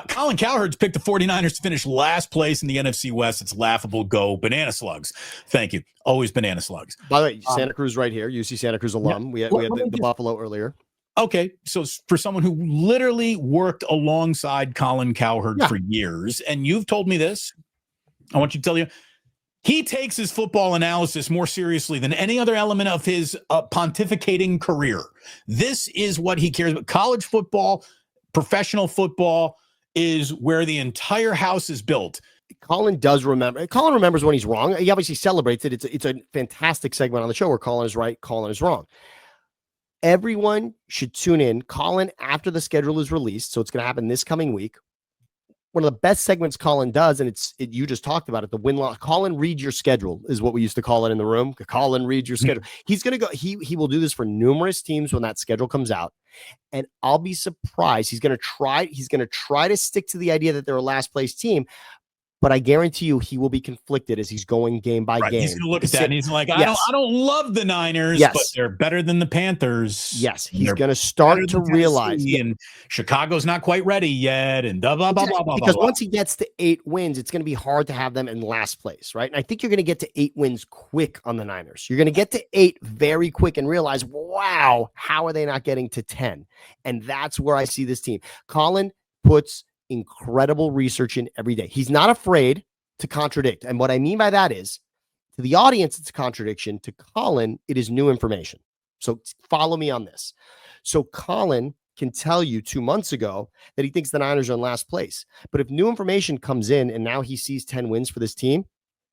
Colin Cowherd's picked the 49ers to finish last place in the NFC West. It's laughable. Go banana slugs. Thank you. Always banana slugs. By the way, Santa Cruz right here. UC Santa Cruz alum. Yeah. We had the Buffalo earlier. Okay, so for someone who literally worked alongside Colin Cowherd for years, and you've told me this, I want you to tell you, he takes his football analysis more seriously than any other element of his pontificating career. This is what he cares about. College football, professional football is where the entire house is built. Colin does remember. Colin remembers when he's wrong. He obviously celebrates it. It's a fantastic segment on the show where Colin is right, Colin is wrong. Everyone should tune in. Colin, after the schedule is released, so it's going to happen this coming week. One of the best segments Colin does, and you just talked about it, the win-loss. Colin, read your schedule is what we used to call it in the room. Colin, read your schedule. He's going to go. He will do this for numerous teams when that schedule comes out, and I'll be surprised. He's going to try to stick to the idea that they're a last place team. But I guarantee you he will be conflicted as he's going game by game. He's going to look at that and he's like, I don't love the Niners, but they're better than the Panthers. Yes, he's going to start to realize. And Chicago's not quite ready yet, and blah, blah, blah, blah, blah. Because once he gets to 8 wins, it's going to be hard to have them in last place, right? And I think you're going to get to 8 wins quick on the Niners. You're going to get to 8 very quick and realize, wow, how are they not getting to 10? And that's where I see this team. Colin puts incredible research in every day. He's not afraid to contradict. And what I mean by that is, to the audience, it's a contradiction. To Colin, it is new information. So follow me on this. So Colin can tell you 2 months ago that he thinks the Niners are in last place. But if new information comes in and now he sees 10 wins for this team,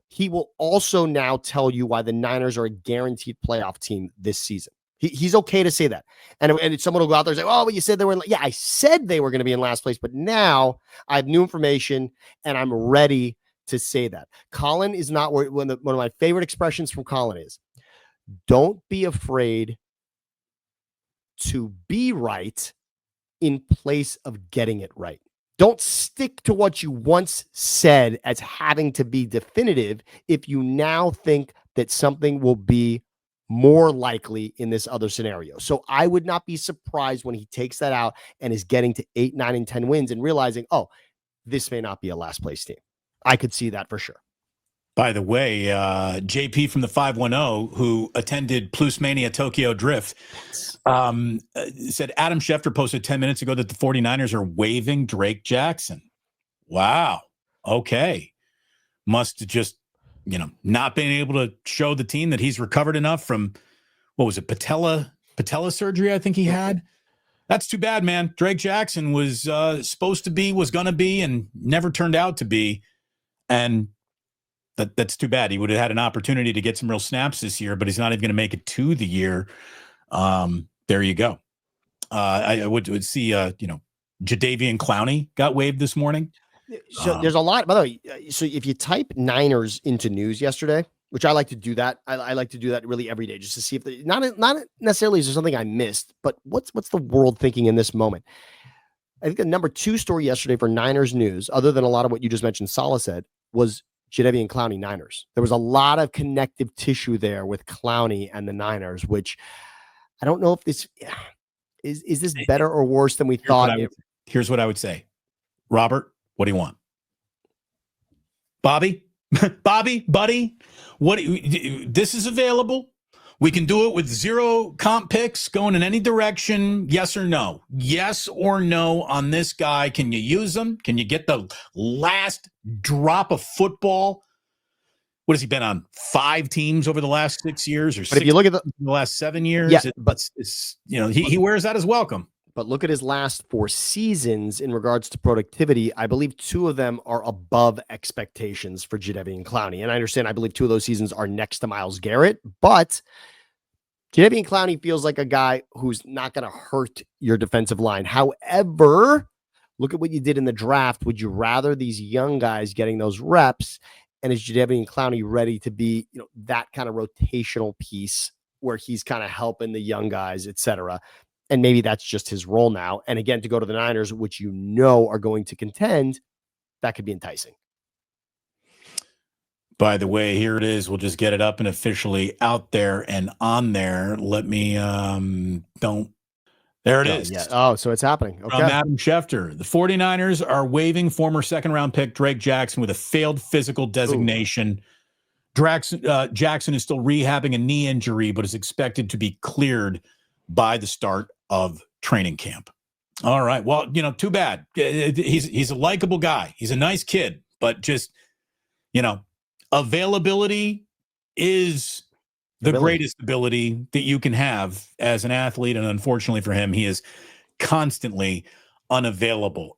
he will also now tell you why the Niners are a guaranteed playoff team this season. He's okay to say that. And someone will go out there and say, oh, but you said they were – yeah, I said they were going to be in last place, but now I have new information and I'm ready to say that. Colin is not – one of my favorite expressions from Colin is, don't be afraid to be right in place of getting it right. Don't stick to what you once said as having to be definitive if you now think that something will be more likely in this other scenario. So I would not be surprised when he takes that out and is getting to 8, 9, and 10 wins and realizing, oh, this may not be a last place team. I could see that for sure. By the way, JP from the 510, who attended Plusmania Tokyo Drift, said Adam Schefter posted 10 minutes ago that the 49ers are waiving Drake Jackson. Wow. Okay. Must have just not being able to show the team that he's recovered enough from, what was it, patella surgery I think he had. That's too bad, man. Drake Jackson was supposed to be, was going to be, and never turned out to be. And that's too bad. He would have had an opportunity to get some real snaps this year, but he's not even going to make it to the year. There you go. I would see, Jadeveon Clowney got waived this morning. So there's a lot, by the way. So if you type Niners into news yesterday, which I like to do that, I like to do that really every day just to see if not necessarily is there something I missed, but what's the world thinking in this moment? I think the number 2 story yesterday for Niners news, other than a lot of what you just mentioned, Salah said, was Jadeveon Clowney Niners. There was a lot of connective tissue there with Clowney and the Niners, which I don't know if this is this better or worse than we thought. Here's what I would say, Robert. What do you want? Bobby, buddy, this is available. We can do it with 0 comp picks going in any direction. Yes or no? Yes or no on this guy. Can you use him? Can you get the last drop of football? What has he been on? 5 teams over the last 6 years, or but if you look at the last 7 years, yeah, but it's he wears that as welcome. But look at his last 4 seasons in regards to productivity. I believe 2 of them are above expectations for Jadeveon Clowney. And I understand, I believe 2 of those seasons are next to Myles Garrett. But Jadeveon Clowney feels like a guy who's not going to hurt your defensive line. However, look at what you did in the draft. Would you rather these young guys getting those reps? And is Jadeveon Clowney ready to be that kind of rotational piece where he's kind of helping the young guys, et cetera? And maybe that's just his role now. And again, to go to the Niners, which are going to contend, that could be enticing. By the way, here it is. We'll just get it up and officially out there and on there. Let me don't There it Oh, is. yeah. Oh, so it's happening. From Okay. Adam Schefter. The 49ers are waiving former second-round pick Drake Jackson with a failed physical designation. Jackson is still rehabbing a knee injury, but is expected to be cleared by the start of training camp. All right. Well, too bad. He's a likable guy. He's a nice kid, but just, availability is the greatest ability that you can have as an athlete. And unfortunately for him, he is constantly unavailable.